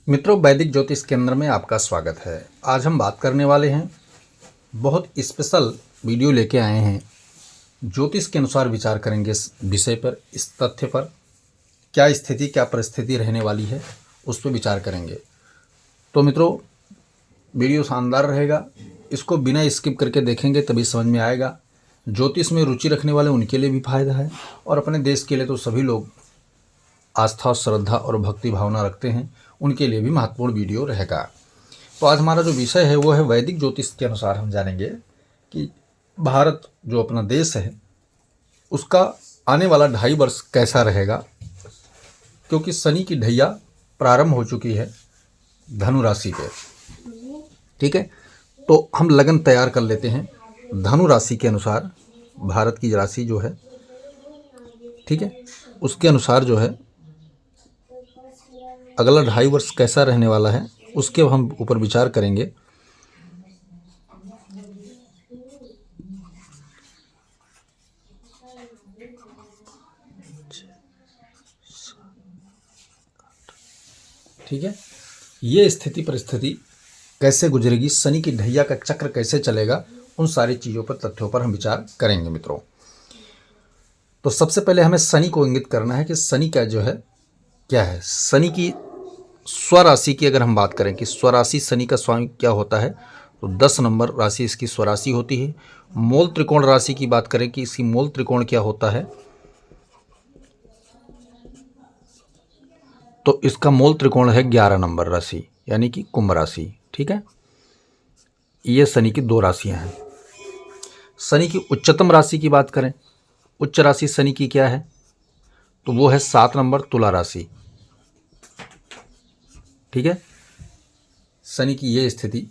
मित्रों, वैदिक ज्योतिष केंद्र में आपका स्वागत है। आज हम बात करने वाले हैं, बहुत स्पेशल वीडियो लेके आए हैं। ज्योतिष के अनुसार विचार करेंगे इस विषय पर, इस तथ्य पर, क्या स्थिति क्या परिस्थिति रहने वाली है उस पर विचार करेंगे। तो मित्रों, वीडियो शानदार रहेगा, इसको बिना स्किप करके देखेंगे तभी समझ में आएगा। ज्योतिष में रुचि रखने वाले उनके लिए भी फायदा है और अपने देश के लिए तो सभी लोग आस्था और श्रद्धा और भक्ति भावना रखते हैं, उनके लिए भी महत्वपूर्ण वीडियो रहेगा। तो आज हमारा जो विषय है वो है वैदिक ज्योतिष के अनुसार हम जानेंगे कि भारत जो अपना देश है उसका आने वाला 2.5 वर्ष कैसा रहेगा, क्योंकि शनि की ढैया प्रारंभ हो चुकी है धनु राशि पे। ठीक है, तो हम लगन तैयार कर लेते हैं धनु राशि के अनुसार। भारत की राशि जो है, ठीक है, उसके अनुसार जो है अगला 2.5 वर्ष कैसा रहने वाला है उसके हम ऊपर विचार करेंगे। ठीक है, ये स्थिति परिस्थिति कैसे गुजरेगी, शनि की ढैया का चक्र कैसे चलेगा, उन सारी चीज़ों पर, तथ्यों पर हम विचार करेंगे मित्रों। तो सबसे पहले हमें शनि को इंगित करना है कि शनि का जो है क्या है। शनि की स्वराशि की अगर हम बात करें कि स्वराशि शनि का स्वामी क्या होता है, तो 10 नंबर राशि इसकी स्वराशि होती है। मूल त्रिकोण राशि की बात करें कि इसकी मूल त्रिकोण क्या होता है, तो इसका मूल त्रिकोण है 11 नंबर राशि, यानी कि कुंभ राशि। ठीक है, ये शनि की 2 राशियां हैं। शनि की उच्चतम राशि की बात करें, उच्च राशि शनि की क्या है, तो वो है 7 नंबर तुला राशि। ठीक है, शनि की ये स्थिति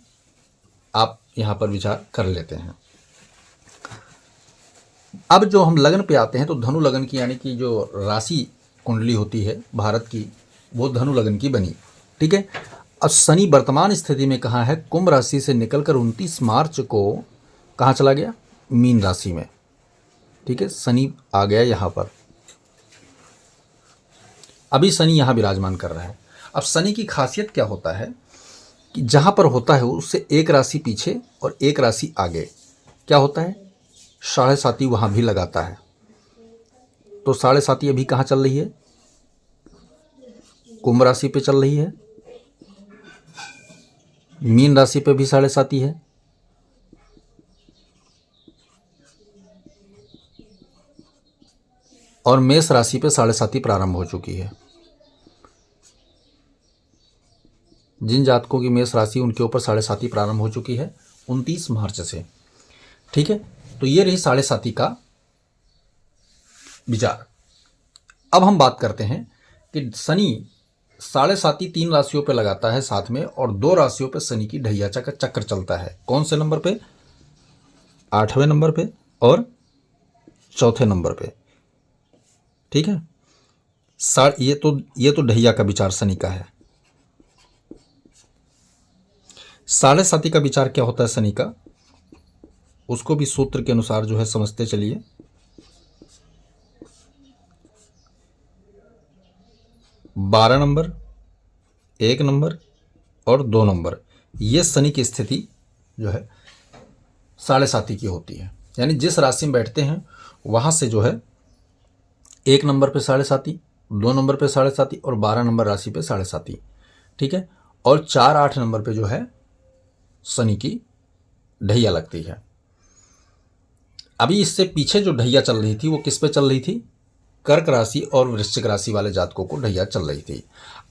आप यहां पर विचार कर लेते हैं। अब जो हम लगन पे आते हैं, तो धनु लगन की, यानी कि जो राशि कुंडली होती है भारत की, वो धनु लगन की बनी। ठीक है, अब शनि वर्तमान स्थिति में कहाँ है, कुंभ राशि से निकलकर 29 मार्च को कहाँ चला गया, मीन राशि में। ठीक है, शनि आ गया यहाँ पर, अभी शनि यहाँ विराजमान कर रहा है। अब शनि की खासियत क्या होता है कि जहाँ पर होता है उससे एक राशि पीछे और एक राशि आगे क्या होता है, 7.5 वहाँ भी लगाता है। तो 7.5 अभी कहाँ चल रही है, कुंभ राशि पे चल रही है। मीन राशि पे भी 7.5 है, और मेष राशि पे 7.5 प्रारंभ हो चुकी है। जिन जातकों की मेष राशि, उनके ऊपर 7.5 प्रारंभ हो चुकी है 29 मार्च से। ठीक है, तो ये रही 7.5 का विचार। अब हम बात करते हैं कि शनि 7.5 3 राशियों पे लगाता है साथ में, और 2 राशियों पे शनि की ढैया का चक्र चलता है। कौन से नंबर पे, 8वें नंबर पे और 4थे नंबर पे। ठीक है, ये तो ढैया का विचार शनि का है। 7.5 का विचार क्या होता है शनि का, उसको भी सूत्र के अनुसार जो है समझते चलिए। बारह नंबर, 1 नंबर और 2 नंबर, ये शनि की स्थिति जो है 7.5 की होती है। यानी जिस राशि में बैठते हैं वहां से जो है 1 नंबर पे 7.5, 2 नंबर पे 7.5 और 12 नंबर राशि पे 7.5। ठीक है, और 4 8 नंबर पे जो है शनि की ढैया लगती है। अभी इससे पीछे जो ढैया चल रही थी वो किस पे चल रही थी, कर्क राशि और वृश्चिक राशि वाले जातकों को ढैया चल रही थी।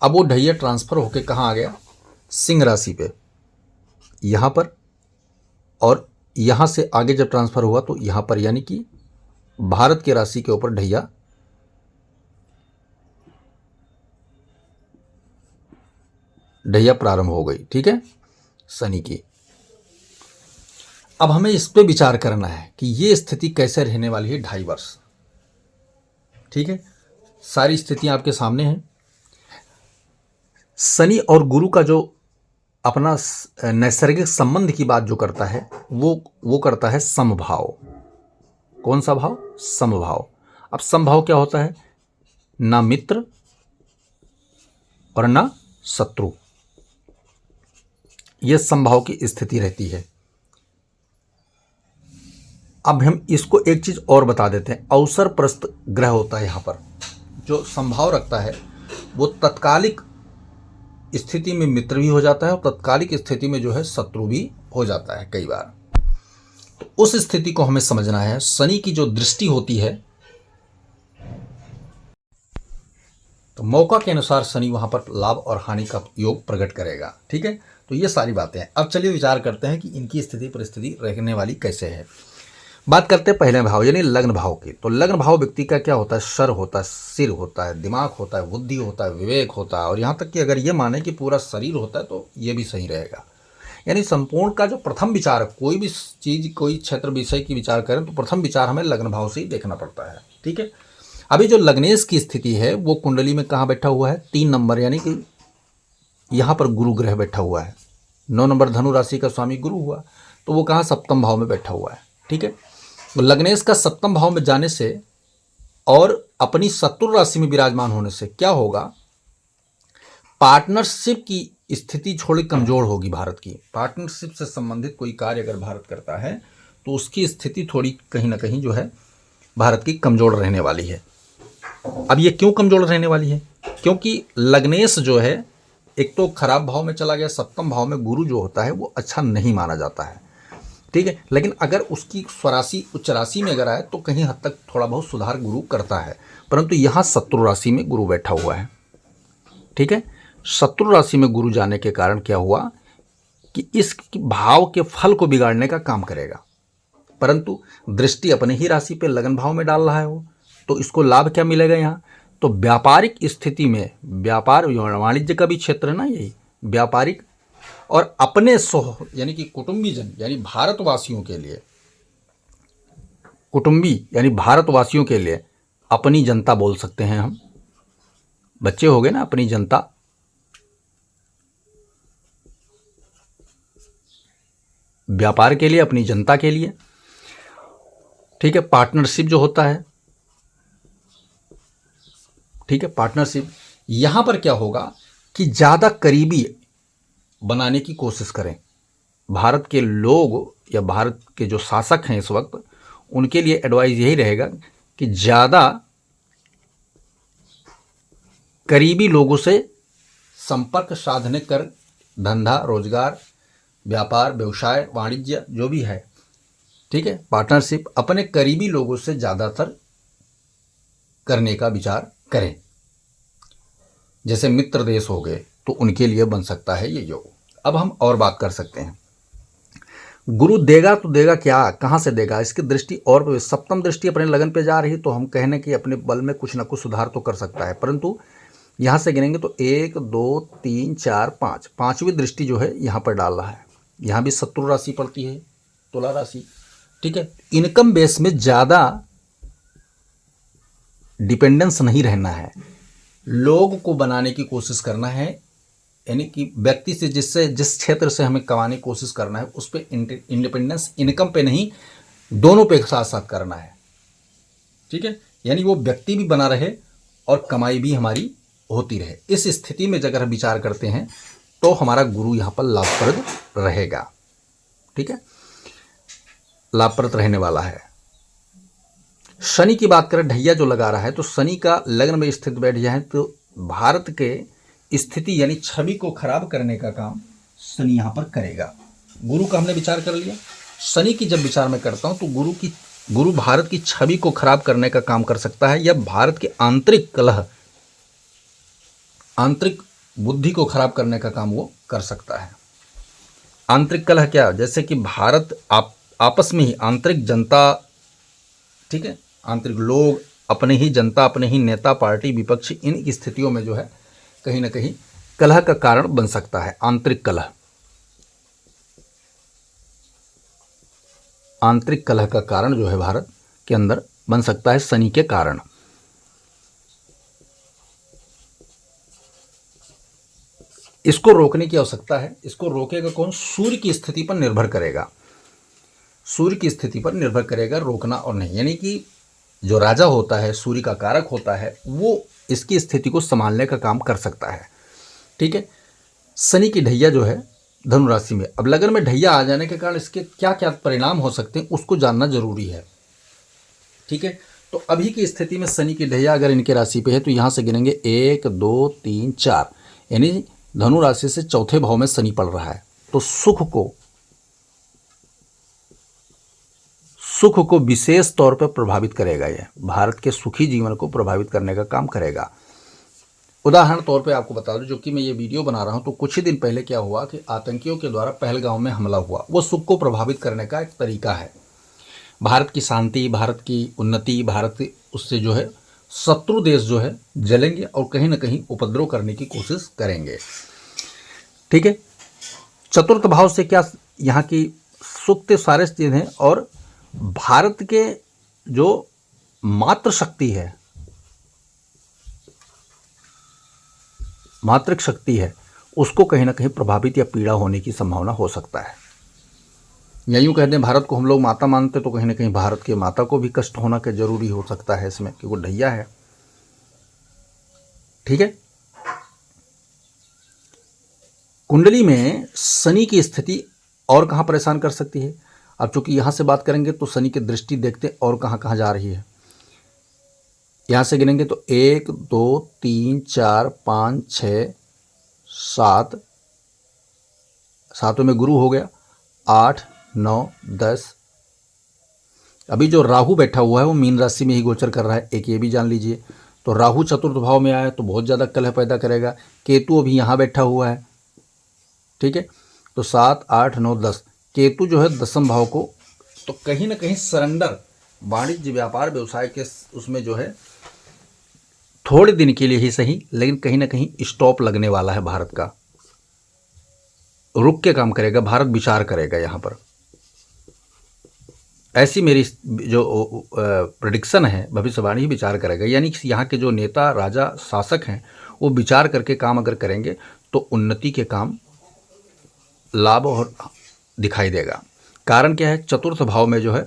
अब वो ढैया ट्रांसफर होकर कहाँ आ गया, सिंह राशि पे, यहाँ पर, और यहाँ से आगे जब ट्रांसफर हुआ तो यहाँ पर, यानी कि भारत की राशि के ऊपर ढैया प्रारंभ हो गई। ठीक है, शनि की। अब हमें इस पे विचार करना है कि ये स्थिति कैसे रहने वाली है 2.5 वर्ष। ठीक है, सारी स्थितियां आपके सामने हैं। शनि और गुरु का जो अपना नैसर्गिक संबंध की बात जो करता है, वो करता है समभाव। कौन सा भाव, समभाव। अब समभाव क्या होता है, ना मित्र और ना शत्रु, ये संभाव की स्थिति रहती है। अब हम इसको एक चीज़ और बता देते हैं, अवसर प्रस्त ग्रह होता है यहाँ पर जो संभाव रखता है वो तत्कालिक स्थिति में मित्र भी हो जाता है और तत्कालिक स्थिति में जो है शत्रु भी हो जाता है कई बार। तो उस स्थिति को हमें समझना है। शनि की जो दृष्टि होती है तो मौका के अनुसार शनि वहां पर लाभ और हानि का योग प्रकट करेगा। ठीक है, तो ये सारी बातें हैं। अब चलिए विचार करते हैं कि इनकी स्थिति परिस्थिति रहने वाली कैसे है। बात करते हैं पहले भाव यानी लग्न भाव की। तो लग्न भाव व्यक्ति का क्या होता है, सर होता है, सिर होता है, दिमाग होता है, बुद्धि होता है, विवेक होता है, और यहाँ तक कि अगर ये माने कि पूरा शरीर होता है तो ये भी सही रहेगा। यानी संपूर्ण का जो प्रथम विचार, कोई भी चीज़ कोई क्षेत्र विषय की विचार करें तो प्रथम विचार हमें लग्न भाव से ही देखना पड़ता है। ठीक है, अभी जो लग्नेश की स्थिति है वो कुंडली में कहाँ बैठा हुआ है, 3 नंबर, यानी कि यहाँ पर गुरु ग्रह बैठा हुआ है। 9 नंबर धनु राशि का स्वामी गुरु हुआ, तो वो कहाँ, सप्तम भाव में बैठा हुआ है। ठीक है, तो लग्नेश का सप्तम भाव में जाने से और अपनी शत्रु राशि में विराजमान होने से क्या होगा, पार्टनरशिप की स्थिति थोड़ी कमजोर होगी भारत की। पार्टनरशिप से संबंधित कोई कार्य अगर भारत करता है तो उसकी स्थिति थोड़ी कहीं ना कहीं जो है भारत की कमजोर रहने वाली है। अब ये क्यों कमजोर रहने वाली है, क्योंकि लग्नेश जो है एक तो खराब भाव में चला गया, सप्तम भाव में गुरु जो होता है वो अच्छा नहीं माना जाता है। ठीक है, लेकिन अगर उसकी स्वराशि उच्च राशि में अगर आए तो कहीं हद तक थोड़ा बहुत सुधार गुरु करता है, परंतु यहाँ शत्रु राशि में गुरु बैठा हुआ है। ठीक है, शत्रु राशि में गुरु जाने के कारण क्या हुआ कि इस भाव के फल को बिगाड़ने का काम करेगा, परंतु दृष्टि अपने ही राशि पे लगन भाव में डाल रहा है वो, तो इसको लाभ क्या मिलेगा यहाँ, तो व्यापारिक स्थिति में, व्यापार वाणिज्य का भी क्षेत्र है ना यही, व्यापारिक और अपने यानी कि कुटुंबीजन यानी भारतवासियों के लिए, कुटुंबी यानी भारतवासियों के लिए अपनी जनता बोल सकते हैं हम, बच्चे हो गए ना, अपनी जनता, व्यापार के लिए, अपनी जनता के लिए। ठीक है, पार्टनरशिप जो होता है, ठीक है, पार्टनरशिप, यहां पर क्या होगा कि ज़्यादा करीबी बनाने की कोशिश करें। भारत के लोग या भारत के जो शासक हैं इस वक्त, उनके लिए एडवाइस यही रहेगा कि ज़्यादा करीबी लोगों से संपर्क साधने कर धंधा, रोजगार, व्यापार, व्यवसाय, वाणिज्य जो भी है, ठीक है, पार्टनरशिप अपने करीबी लोगों से ज़्यादातर करने का विचार करें। जैसे मित्र देश हो गए तो उनके लिए बन सकता है ये योग। अब हम और बात कर सकते हैं, गुरु देगा तो देगा क्या, कहाँ से देगा, इसकी दृष्टि और सप्तम दृष्टि अपने लगन पे जा रही, तो हम कहने कि अपने बल में कुछ ना कुछ सुधार तो कर सकता है, परंतु यहाँ से गिनेंगे तो 1 2 3 4 5, पांचवी दृष्टि जो है यहाँ पर डाल रहा है। यहाँ भी शत्रु राशि पड़ती है, तुला राशि। ठीक है, इनकम बेस में ज़्यादा डिपेंडेंस नहीं रहना है, लोग को बनाने की कोशिश करना है, यानी कि व्यक्ति से जिस क्षेत्र से हमें कमाने की कोशिश करना है उस पर इंडिपेंडेंस, इनकम पे नहीं, दोनों पे साथ साथ करना है। ठीक है, यानी वो व्यक्ति भी बना रहे और कमाई भी हमारी होती रहे। इस स्थिति में अगर हम विचार करते हैं तो हमारा गुरु यहाँ पर लाभप्रद रहेगा। ठीक है, लाभप्रद रहने वाला है। शनि की बात करें, ढैया जो लगा रहा है, तो शनि का लग्न में स्थित बैठ जाए तो भारत के स्थिति यानी छवि को खराब करने का काम शनि यहाँ पर करेगा। गुरु का हमने विचार कर लिया, शनि की जब विचार मैं करता हूँ तो गुरु भारत की छवि को खराब करने का काम कर सकता है, या भारत के आंतरिक कलह, आंतरिक बुद्धि को खराब करने का काम वो कर सकता है। आंतरिक कलह क्या, जैसे कि भारत आपस में ही आंतरिक जनता, ठीक है, आंतरिक लोग, अपने ही जनता, अपने ही नेता, पार्टी, विपक्ष, इन स्थितियों में जो है कहीं ना कहीं कलह का कारण बन सकता है। आंतरिक कलह, आंतरिक कलह का कारण जो है भारत के अंदर बन सकता है शनि के कारण। इसको रोकने की आवश्यकता है। इसको रोकेगा कौन, सूर्य की स्थिति पर निर्भर करेगा, सूर्य की स्थिति पर निर्भर करेगा रोकना और नहीं। यानी कि जो राजा होता है, सूर्य का कारक होता है, वो इसकी स्थिति को संभालने का काम कर सकता है। ठीक है, शनि की ढैया जो है धनु राशि में। अब लगन में ढैया आ जाने के कारण इसके क्या क्या परिणाम हो सकते हैं उसको जानना जरूरी है। ठीक है, तो अभी की स्थिति में शनि की ढैया अगर इनके राशि पे है तो यहाँ से गिनेंगे 1 2 3 4, यानी धनु राशि से चौथे भाव में शनि पड़ रहा है। तो सुख को विशेष तौर पर प्रभावित करेगा। यह भारत के सुखी जीवन को प्रभावित करने का काम करेगा। उदाहरण तौर पे आपको बता दूं, जो कि मैं ये वीडियो बना रहा हूं, तो कुछ ही दिन पहले क्या हुआ कि आतंकियों के द्वारा पहलगाम में हमला हुआ। वो सुख को प्रभावित करने का एक तरीका है। भारत की शांति, भारत की उन्नति, भारत की उससे जो है शत्रु देश जो है जलेंगे और कहीं ना कहीं उपद्रव करने की कोशिश करेंगे। ठीक है, चतुर्थ भाव से क्या यहाँ की सुख के सारे चीज़ हैं, और भारत के जो मातृशक्ति है, मातृक शक्ति है, उसको कहीं ना कहीं प्रभावित या पीड़ा होने की संभावना हो सकता है। या यूँ कहते हैं भारत को हम लोग माता मानते, तो कहीं ना कहीं भारत के माता को भी कष्ट होना के जरूरी हो सकता है इसमें, क्योंकि ढैया है। ठीक है, कुंडली में शनि की स्थिति और कहाँ परेशान कर सकती है। अब चूंकि यहाँ से बात करेंगे तो शनि की दृष्टि देखते और कहाँ कहाँ जा रही है। यहाँ से गिनेंगे तो 1 2 3 4 5 6 7, सातों में गुरु हो गया, 8 9 10। अभी जो राहु बैठा हुआ है वो मीन राशि में ही गोचर कर रहा है, एक ये भी जान लीजिए। तो राहु चतुर्थ भाव में आया तो बहुत ज़्यादा कलह पैदा करेगा। केतु अभी यहाँ बैठा हुआ है। ठीक है, तो 7 8 9 10, केतु जो है दसम भाव को, तो कहीं ना कहीं सरेंडर, वाणिज्य व्यापार व्यवसाय के उसमें जो है थोड़े दिन के लिए ही सही, लेकिन कहीं ना कहीं स्टॉप लगने वाला है। भारत का रुक के काम करेगा, भारत विचार करेगा यहाँ पर। ऐसी मेरी जो प्रेडिक्शन है, भविष्यवाणी ही विचार करेगा। यानी कि यहाँ के जो नेता, राजा, शासक हैं वो विचार करके काम अगर करेंगे तो उन्नति के काम, लाभ और दिखाई देगा। कारण क्या है, चतुर्थ भाव में जो है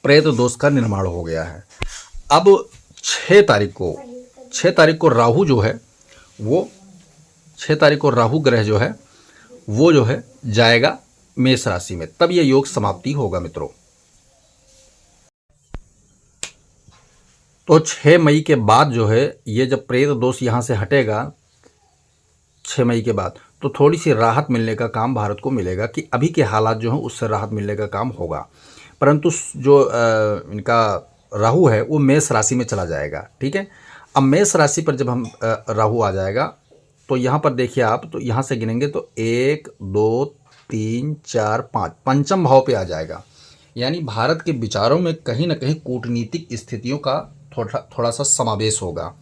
प्रेत दोष का निर्माण हो गया है। अब 6 तारीख को राहु जो है वो 6 तारीख को राहु ग्रह जो है वो जो है जाएगा मेष राशि में, तब ये योग समाप्ति होगा मित्रों। तो 6 मई के बाद जो है ये जब प्रेत दोष यहाँ से हटेगा 6 मई के बाद, तो थोड़ी सी राहत मिलने का काम भारत को मिलेगा कि अभी के हालात जो हैं उससे राहत मिलने का काम होगा। परंतु जो इनका राहु है वो मेष राशि में चला जाएगा। ठीक है, अब मेष राशि पर जब हम राहु आ जाएगा तो यहाँ पर देखिए आप, तो यहाँ से गिनेंगे तो 1 2 3 4 5, पंचम भाव पे आ जाएगा। यानी भारत के विचारों में कहीं ना कहीं कूटनीतिक स्थितियों का थोड़ा सा समावेश होगा।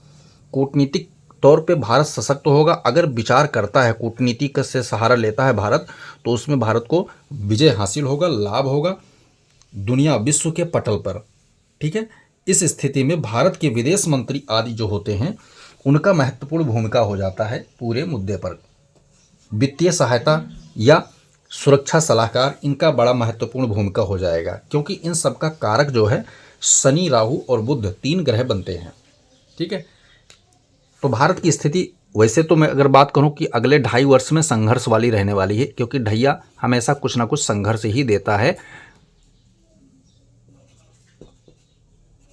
कूटनीतिक तौर पे भारत सशक्त होगा। अगर विचार करता है, कूटनीति से सहारा लेता है भारत, तो उसमें भारत को विजय हासिल होगा, लाभ होगा दुनिया विश्व के पटल पर। ठीक है, इस स्थिति में भारत के विदेश मंत्री आदि जो होते हैं उनका महत्वपूर्ण भूमिका हो जाता है पूरे मुद्दे पर। वित्तीय सहायता या सुरक्षा सलाहकार, इनका बड़ा महत्वपूर्ण भूमिका हो जाएगा, क्योंकि इन सब का कारक जो है शनि, राहु और बुध 3 ग्रह बनते हैं। ठीक है, तो भारत की स्थिति वैसे तो मैं अगर बात करूं कि अगले 2.5 वर्ष में संघर्ष वाली रहने वाली है, क्योंकि ढैया हमेशा कुछ ना कुछ संघर्ष ही देता है।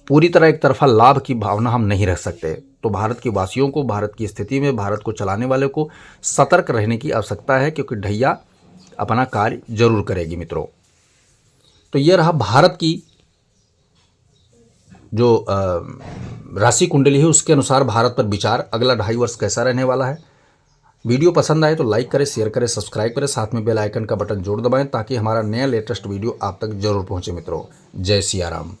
पूरी तरह एक तरफा लाभ की भावना हम नहीं रख सकते। तो भारत के वासियों को, भारत की स्थिति में भारत को चलाने वाले को सतर्क रहने की आवश्यकता है, क्योंकि ढैया अपना कार्य जरूर करेगी मित्रों। तो ये रहा भारत की जो राशि कुंडली है, उसके अनुसार भारत पर विचार अगला 2.5 वर्ष कैसा रहने वाला है। वीडियो पसंद आए तो लाइक करें, शेयर करें, सब्सक्राइब करें, साथ में बेल आइकन का बटन जरूर दबाएं ताकि हमारा नया लेटेस्ट वीडियो आप तक जरूर पहुंचे मित्रों। जय सिया राम।